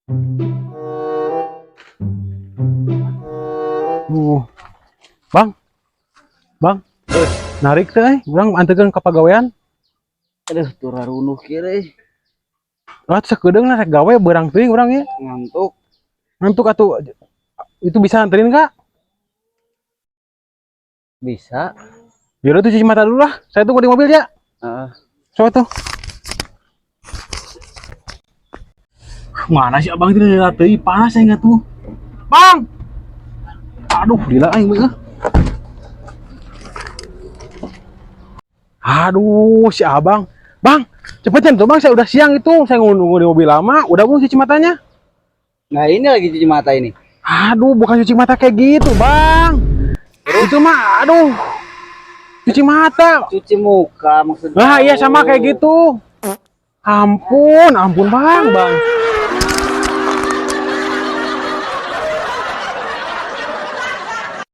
Bang, bang, narik teh, urang antekeun ka pagawean. Aduh, turarunuh kiri. Lah sakedeung rek gawe beurang teuing urang ye. Ngantuk. Ngantuk atuh itu bisa anterin Kak? Bisa. Yaudah tuh cuci mata dulu lah. Saya tunggu di mobil ya. Heeh. Coba tuh. Mana sih abang itu dari tadi panas saya nggak tuh. Bang! Aduh, gila aing meuh. Aduh, si abang. Bang, cepetan tuh bang, saya udah siang itu. Saya nunggu di mobil lama, udah belum cuci matanya? Nah, ini lagi cuci mata ini. Aduh, bukan cuci mata kayak gitu, bang. Itu mah, aduh. Cuci mata. Cuci muka maksudnya. Nah, iya sama kayak gitu. Ampun, ampun bang, bang.